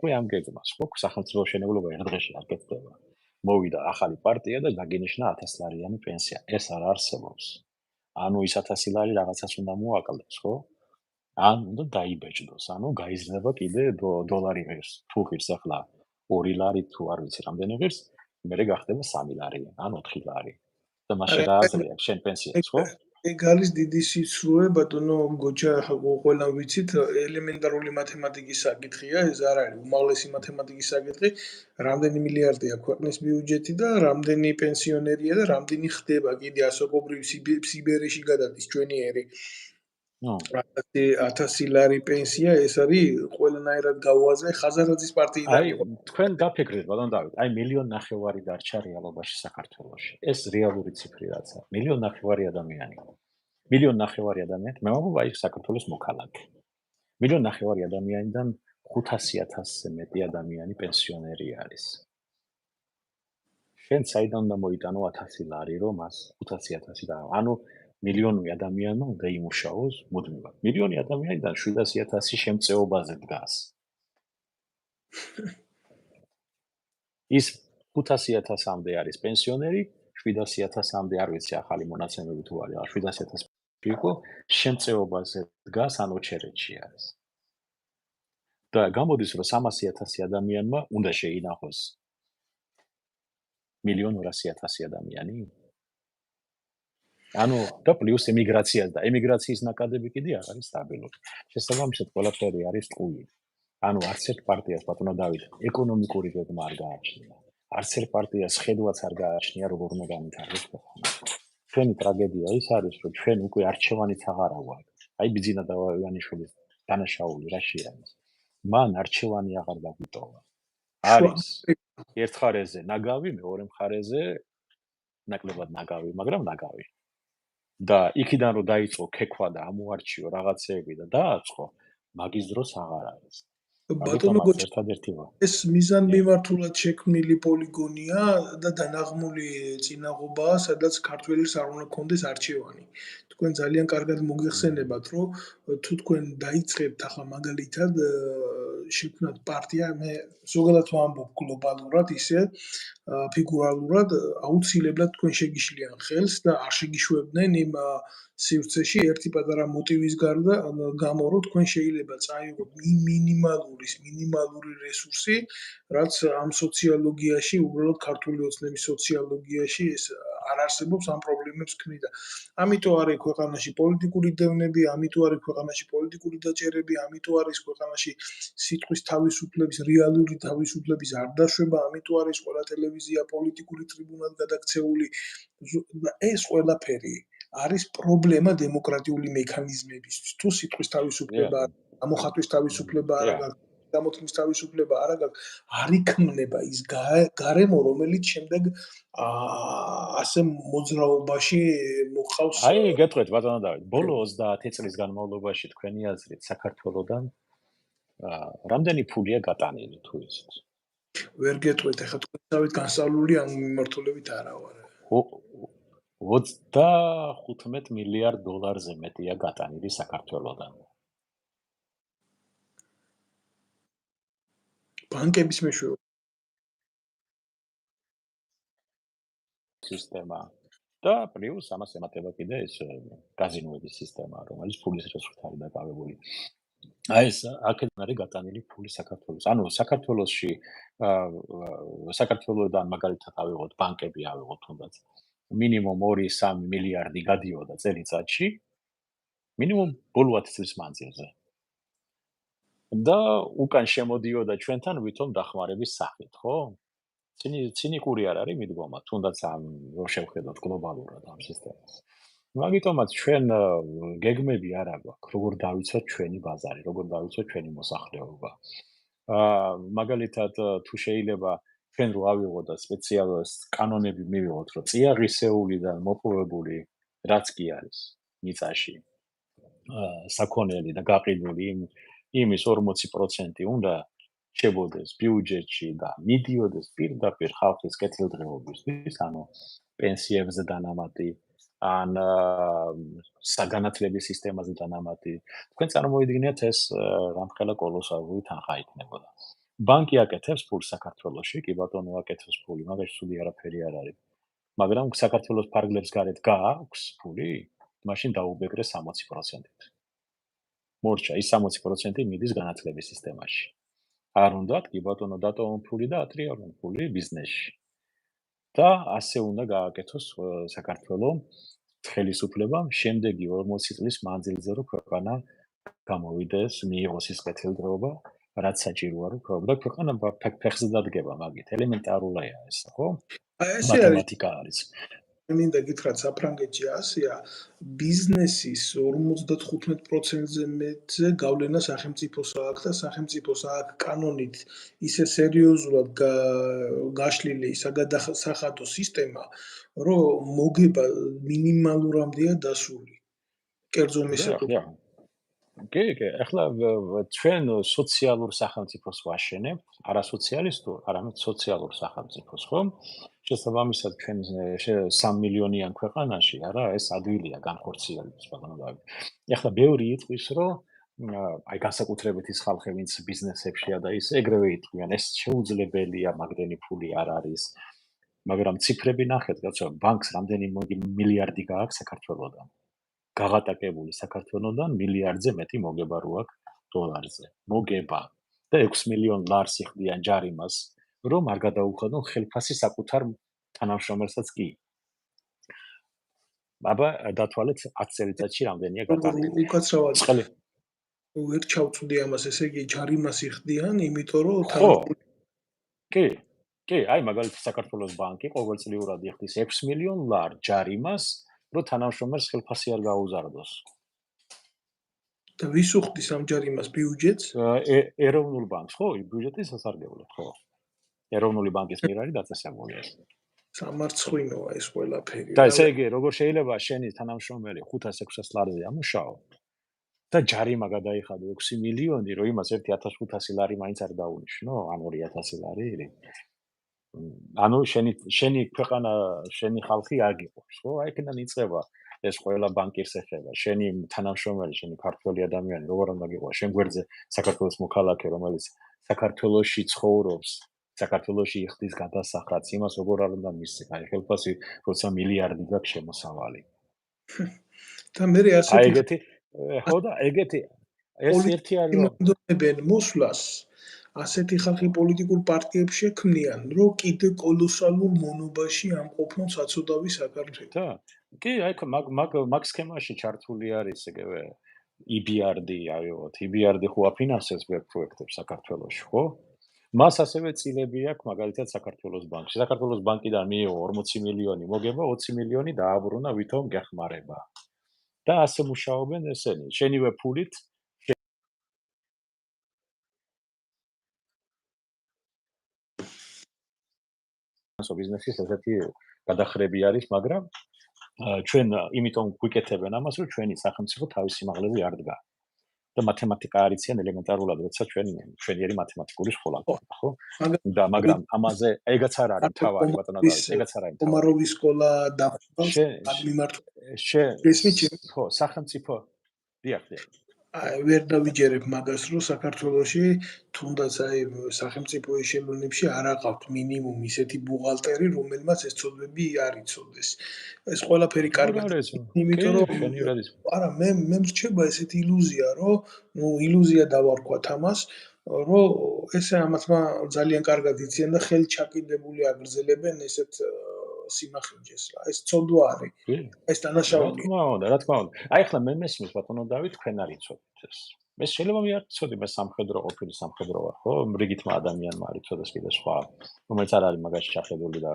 დაუახლოვე ამ გეგმას, ხო? სახელმწიფო შენებლობა ერთ დღეში არ გეცდება. მოვიდა ახალი პარტია და დაგინიშნა 1000 ლარიანი პენსია. ეს არ არსებობს. ანუ ის 1000 ლარი რაღაცას უნდა მოაკლდეს, ხო? ან უნდა დაიბეჭდოს, ანუ გაიზრდება კიდე დოლარი ღირს. თუ ღირს ახლა 2 ლარი თუ არ ვიცი რამდენი ღირს, მერე გახდება 3 ლარი, ან 4 ლარი. და მაშინ რა აზრი აქვს შენ პენსიას, ხო? ეგ არის დიდი სიცრუე, ბატონო გოჩა, ყველამ ვიცით, ელემენტარული მათემატიკის საკითხია, ეს არ არის უმაღლესი მათემატიკის საკითხი, რამდენი მილიარდია ქვეყნის ბიუჯეტი და რამდენი პენსიონერია და რამდენი ხდება კიდე ასაკობრივ სიბერიში გადადის ჩვენი ერი. 1000 ლარი პენსია, ეს არის ყველანაირად გაუაზრე ხაზარაძის პარტიიდან იყო. თქვენ გაფიქრეთ, ბატონ დავით, 1,5 მილიონი დარჩა რეალობაში საქართველოში. ეს რეალური ციფრი რაც არის. 1,5 მილიონი ადამიანი. 1,5 მილიონი ადამიანი, მე მგონი აი საქართველოს მოქალაქე. 1,5 მილიონი ადამიანიდან 500,000-ზე მეტი ადამიანი პენსიონერი არის. შენ საიდან უნდა მოიტანო 1000 ლარი, რომ მას 500,000 და ანუ მილიონი ადამიანმა უნდა იმუშაოს მუდმივად. მილიონი ადამიანიდან 700,000 შემწეობაზე დგას. ის 500,000-მდე არის პენსიონერი, 700,000-მდე არ ვიცი ახალი მონაცემები თუ არის, 700,000 იყო შემწეობაზე დგას ან ოჩერეთში არის. და გამოდის რომ 300,000 ადამიანმა უნდა შეინახოს 1,200,000 ადამიანი. ანუ და პლუს ემიგრაციას და ემიგრაციის ნაკადები კიდე არ არის სტაბილური. შესაბამისად ყველაფერი არის ტყუილი. ანუ არც ერთ პარტიას ბატონო დავით ეკონომიკური გეგმა არ გააჩნია. არც ერთ პარტიას ხედვაც არ გააჩნია როგორ უნდა განვითარდეს ქვეყანა. ჩვენი ტრაგედია ის არის რომ ჩვენ უკვე არჩევანიც აღარა გვაქვს. აი ბიძინა დავიანიშვილის დანაშაული რა შეაქვს. მან არჩევანი აღარ დაგვიტოვა. არის ერთ მხარეზე ნაგავი, მეორე მხარეზე ნაკლებად ნაგავი, მაგრამ ნაგავი. და იქიდან რომ დაიწყო ქექვა და ამოარჩიო რაღაცეები და დააწყო, მაგის დროს აღარ არის. ბატონო გოჩა, ეს მიზანმიმართულად შექმნილი პოლიგონია და დანაღმული წინაღობაა, სადაც ქართველებს არ უნდა კონდეს არჩევანი. თქვენ ძალიან კარგად მოგეხსენებათ, რომ თუ თქვენ დაიწყებთ ახლა მაგალითად შექმნათ პარტია, მე ზოგადად ვამბობ გლობალურად ისე ფიგურალურად, აუცილებლად თქვენ შეგიშლიან ხელს და არ შეგიშვებდნენ იმ სივრცეში ერთი პატარა მოტივის გამო, რომ თქვენ შეიძლება წაიღოთ მინიმალური რესურსი, რაც ამ სოციოლოგიაში, უბრალოდ ქართული ოცნების სოციოლოგიაში ეს არ არსებობს, ამ პრობლემებს ქმნიდა. ამიტომ არის ქვეყანაში პოლიტიკური დევნები, ამიტომ არის ქვეყანაში პოლიტიკური დაჭერები, ამიტომ არის ქვეყანაში სიტყვის თავისუფლების, რეალური თავისუფლების არ დაშვება, ამიტომ არის ყველა ტელევიზია პოლიტიკური ტრიბუნად გადაქცეული. ეს ყველაფერი არის პრობლემა დემოკრატიული მექანიზმებისთვის. თუ სიტყვის თავისუფლება, გამოხატვის თავისუფლება არ აქვს, გამოთქმის თავისუფლება არ აქვს, არ იქმნება ის გარემო, რომელიც შემდეგ ასე მოძრაობაში მოხავს. აი, გეტყვით ბატონო დავით, ბოლო 30 წლის განმავლობაში თქვენი აზრით საქართველოსდან რამდენი ფულია გატანილი თუ იცით? ვერ გეტყვით, ახლა თქვენ დავით განსწავლული ამ მიმართულებით არა ვარ. 35 მილიარდ დოლარზე მეტია გატანილი საქართველოსდან. ბანკების მეშვეობით სისტემა და პლუს ამას ემატება კიდე ეს კაზინოების სისტემა, რომელიც ფულის რესურსით არის დაკავებული. აი ეს აქედან არის გატანილი ფული საქართველოს. ანუ საქართველოსდან მაგალითად ავიღოთ ბანკები ავიღოთ თუნდაც მინიმუმ 2-3 მილიარდი გადიოდა წელიწადში მინიმუმ ბოლო 10 წლის მანძილზე. და უკან შემოდიოდა ჩვენთან ვითომ დახმარების სახით, ხო? ცინიკური არ არის მიდგომა, თუნდაც ამ რო შევხედოთ გლობალურად ამ სისტემას. მაგიტომაც ჩვენ გეგმები არ აქვს, როგორ დავიცვათ ჩვენი ბაზარი, როგორ დავიცვათ ჩვენი მოსახლეობა. მაგალითად თუ შეიძლება ჩვენ რო ავიღოთ და სპეციალურ კანონები მივიღოთ, რომ წიაღისეულიდან მოპოვებული რაც კი არის მიწაში საქონელი და გაყიდული იმის 40% უნდა შებოდეს ბიუჯეტში და მიდიოდეს პირდაპირ ხალხის კეთილდღეობისთვის, ანუ პენსიებზე დანამატი, ან საგანათლების სისტემაზე დანამატი. თქვენ წარმოიდგინეთ ეს რამხელა კოლოსალური თანხა იქნებოდა. ბანკი აკეთებს ფულს საქართველოში, კი ბატონო აკეთებს ფული, მაგაში ცუდი არაფერი არ არის. მაგრამ საქართველოს ფარგლებს გარეთ გააქვს ფული, მაშინ დაუბეგრე 60%-ით. მორჩა, ის 60% მიდის განათლების სისტემაში. არ უნდათ, კი ბატონო, დატოვონ ფული და ატრიალონ ფული ბიზნესში. და ასე უნდა გააკეთოს საქართველოს ხელისუფლებამ შემდეგი 40 წლის მანძილზე, რომ ქვეყანა გამოვიდეს, მიიღოს ის კეთილდღეობა, რაც საჭიროა, რომ ქვეყანა ფეხზე დადგება მაგით. ელემენტარულია ეს, ხო? ეს მათემატიკა არის. მინდა გითხრათ, საფრანგეთში ასია ბიზნესის 55%-ზე მეტზე გავლენა სახელმწიფოს აქვს და სახელმწიფოს აქვს კანონით ისე სერიოზულად გაშლილი საგადასახადო სისტემა, რომ მოგება მინიმალურამდეა დასული. კერძო მისაკუთრებით. კი, ახლა ჩვენ სოციალურ სახელმწიფოს ვაშენებთ, არა სოციალისტურ, არამედ სოციალურ სახელმწიფოს, ხო? შესაბამისად, ჩვენ 3 მილიონიან ქვეყანაში, არა, ეს ადვილია განხორციელების ბატონო. ახლა ბევრი იტყვის, რომ აი განსაკუთრებით ის ხალხი, ვინც ბიზნესებშია და ის ეგრევე იტყვიან, ეს შეუძლებელია, მაგდენი ფული არ არის. მაგრამ ციფრები ნახეთ, კაცო, ბანკს რამდენი მილიარდი გააქვს საქართველოსთან. გაღატაკებული საქართველოსთან მილიარდზე მეტი მოგება რო აქვს დოლარზე. მოგება. და 6 მილიონ ლარს იხდიან ჯარიმას, რომ არ გადაუხადონ ხელფასი საკუთარ თანამშრომელსაც კი. აბა დათვალეთ 10 წელიწადში რამდენია გაკარგული. უკაცრავად. ვერ ჩავწვდი ამას, ესე იგი ჯარიმას იხდიან, იმიტომ რომ კი, აი მაგალითად საქართველოს ბანკი ყოველწლიურად იხდის 6 მილიონ ლარ ჯარიმას, რომ თანამშრომელს ხელფასი არ გაუზარდოს. და ვის უხდის ამ ჯარიმას ბიუჯეტს? ეროვნულ ბანკს, ხო, ბიუჯეტის სასარგებლოდ, ხო. ეროვნული ბანკის მიერ არის დაწესებული ეს. სამარცხვინოა ეს ყველაფერი. და ესე იგი, როგორ შეიძლება შენი თანამშრომელი 500-600 ლარზე ამუშაო და ჯარიმა გადაიხადო 6 მილიონი, რომ იმას 1500 ლარი მაინც არ დაუნიშნო, ან 2000 ლარი. ანუ შენი ქვეყანა, შენი ხალხი აგიყვებს, ხო? აი იქიდან იწყება ეს ყველა ბანკირს ეხება. შენი თანამშრომელი, შენი ქართველი ადამიანი, როგორ უნდა გიყვა შენ გვერდზე საქართველოს მოქალაქე, რომელიც საქართველოში ცხოვრობს, საქართველოში იხდის გადასახადს, იმას როგორ არ უნდა მისცე, აი ხელფასი, როცა მილიარდი გაქვს შემოსავალი. და მე ასე აი ეგეთი, ხო და ეგეთი ეს ერთი არის რომ მოსვლას ასეთი ხალხი პოლიტიკურ პარტიებს შექმნიან, რომ კიდე კოლოსალურ მონობაში ამყოფნონ საცოდავი საქართველო. და კი, აი მაგ სქემაში ჩართული არის ეგევე EBRD, აიოთ, EBRD ხო აფინანსებს პროექტებს საქართველოში, ხო? მას ასევე წილები აქვს მაგალითად საქართველოს ბანკში. საქართველოს ბანკიდან მიიღო 40 მილიონი მოგება, 20 მილიონი დააბრუნა ვითომ გეხმარება. და ასე მუშაობენ ესენი. შენივე ფულით ბიზნესის ესეთი გადახრები არის, მაგრამ ჩვენ იმიტომ გვიკეთებენ ამას, რომ ჩვენი სახელმწიფო თავის სიმაღლეზე არ დგა. და მათემატიკა არიციან ელემენტარულად, როცა ჩვენიერი მათემატიკური სკოლა გვაქვს, ხო? და მაგრამ ამაზე ეგაც არ არის თავი, ბატონო, ეგაც არ არის თავი. ომაროვის სკოლა დახვდას მიმართულებით. ხო, სახელმწიფო დიახ. ვერ დავიჯერებ მაგას, რომ საქართველოში თუნდაც აი სახელმწიფო ეშელონებში არ აყავთ მინიმუმ ისეთი ბუღალტერი, რომელმაც ეს ცოდვები არ იცოდეს. ეს ყველაფერი კარგად, იმიტომ რომ არა, მე მრჩება ესეთი ილუზია, რომ ილუზია დავარქვათ ამას, რომ ესე ამათმა ძალიან კარგად იციან და ხელთ ჩაკიდებული აგრძელებენ ესეთ სიმახინჯეს რა. ეს ცოდვა არის. ეს დანაშაულია. რა თქმა უნდა. აი ახლა მე მესმის ბატონო დავით, თქვენ არ იცოდეთ ეს. მე შეიძლება მე არ ვიცოდი, მე სამხედრო ყოფილი სამხედრო ვარ, ხო? რიგითმა ადამიანმა არ იცოდეს კიდე სხვა, რომელიც არ არის მაგაში ჩახედული და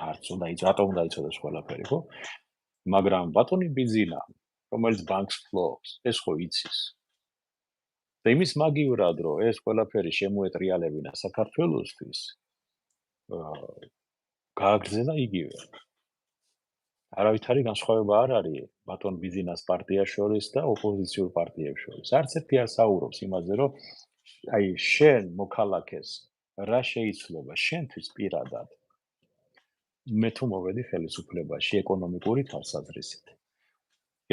არც უნდა რატომ უნდა იცოდეს ყველაფერი, ხო? მაგრამ ბატონი ბიზინა, რომელიც ბანკს ფლობს, ეს ხო იცის. და იმის მაგივრად, რომ ეს ყველაფერი შემოეტრიალებინა საქართველოსთვის, გააგრძელა იგივე. არავითარი განსხვავება არ არის ბატონ ბიზინას პარტიას შორის და ოპოზიციურ პარტიებს შორის. არც ერთი არ საუბრობს იმაზე, რომ აი შენ მოქალაქეს რა შეიძლება შენთვის პირადად მე თუ მოვედი ხელისუფლებაში ეკონომიკური თვალსაზრისით.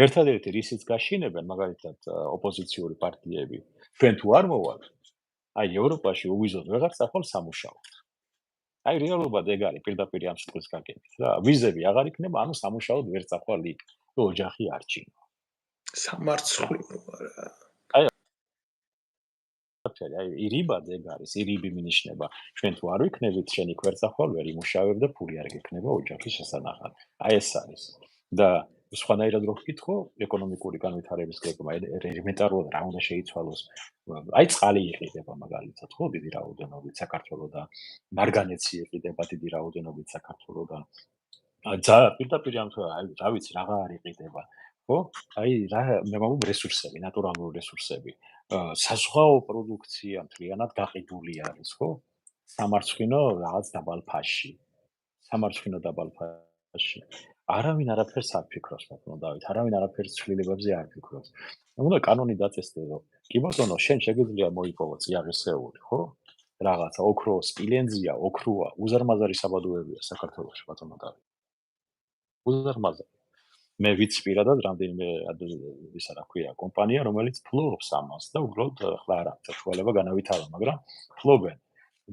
ერთადერთი რისიც გაშინებენ მაგალითად ოპოზიციური პარტიები, ჩვენ თუ არ მოვალ აი ევროპაში უვიზოდ ვეღარ წახვალ სამუშაოდ. აი რეალობად ეგ არის პირდაპირ ამ სიტყვის გაგებით რა. ვიზები აღარ იქნება, ანუ სამუშაოდ ვერ წახვალ იქ. ოჯახი არ ჭინო. სამარცხვინო რა. აი ირიბად ეგ არის, ირიბი მინიშნება, ჩვენ თუ არ ვიქნებით, შენ იქ ვერ წახვალ, ვერ იმუშავებ და ფული არ გექნება ოჯახის შესანახად. აი ეს არის. და სხვანაირად რო ვკითხო, ეკონომიკური განვითარების გეგმა ელემენტარულად რა უნდა შეიცვალოს. აი წყალი იყიდება მაგალითად, ხო, დიდი რაოდენობით საქართველოსა და მარგანეცი იყიდება დიდი რაოდენობით საქართველოსა და პირდაპირ ამ რა ვიცი, რაღა არ იყიდება. ხო? აი რა მე მგონი რესურსები, ნატურალური რესურსები. საზღვაო პროდუქცია მთლიანად გაყიდული არის, ხო? სამარცხვინო რაღაც დაბალ ფასში. სამარცხვინო დაბალ ფასში. არავინ არაფერს არ ფიქრობს, ბატონო დავით, არავინ არაფერს ცვლილებებზე არ ფიქრობს. უნდა კანონი დაწესდეს, რომ კი ბატონო, შენ შეგიძლია მოიპოვო წიაღისეული, ხო? რაღაცა ოქრო, სპილენძია, ოქროა, უზარმაზარი საბადოებია საქართველოში, ბატონო დავით. უზარმაზარი. მე ვიცი პირადად რამდენიმე ისა რა ქვია კომპანია რომელიც ფლობს ამას და უბრალოდ ხლა არ აქვს საშუალება განავითარო, მაგრამ ფლობენ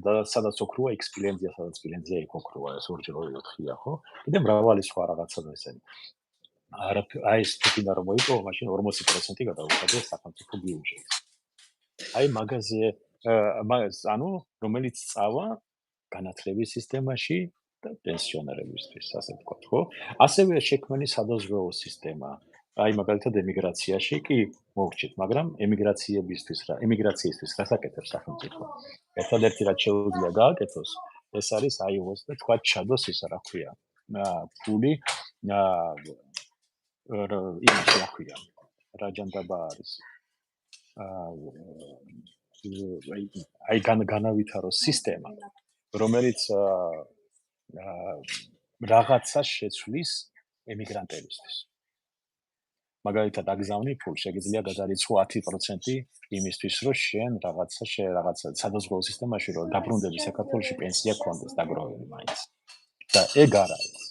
და სადაც ოქროა იქ სპილენძია, სადაც სპილენძია იქ ოქროა, ეს ორჯერ 4-4-ია, ხო? კიდე მრავალი სხვა რაღაცა და ესენი. აი ეს თვითონ რომ მოიპოვო, მაშინ 40% გადაუხადეს სახელმწიფო ბიუჯეტს. აი მაღაზია ანუ რომელიც წავა განათლების სისტემაში და პენსიონერებისთვის, ასე ვთქვათ, ხო? ასევე შექმნილი სადაზღვევო სისტემა. აი მაგალითად ემიგრაციაში კი მოვჭით, მაგრამ ემიგრაციისთვის რასაკეთებს სახელმწიფო? ერთადერთი რაც შეუძლია გააკეთოს, ეს არის აიღოს და თქვა ჩადოს ისა რა ქვია, ფული იმაში რა ქვია, რა ჯანდაბა არის. აი განავითაროს სისტემა, რომელიც რაღაცა შეცვლის ემიგრანტებისთვის. მაგალითად, აგზავნი ფულ შეგიძლია გადარიცხო 10% იმისთვის, რომ შენ რაღაცა სადაზღვევო სისტემაში რომ დაბრუნდები საქართველოში პენსია გქონდეს დაგროვილი მაინც. და ეგ არ არის.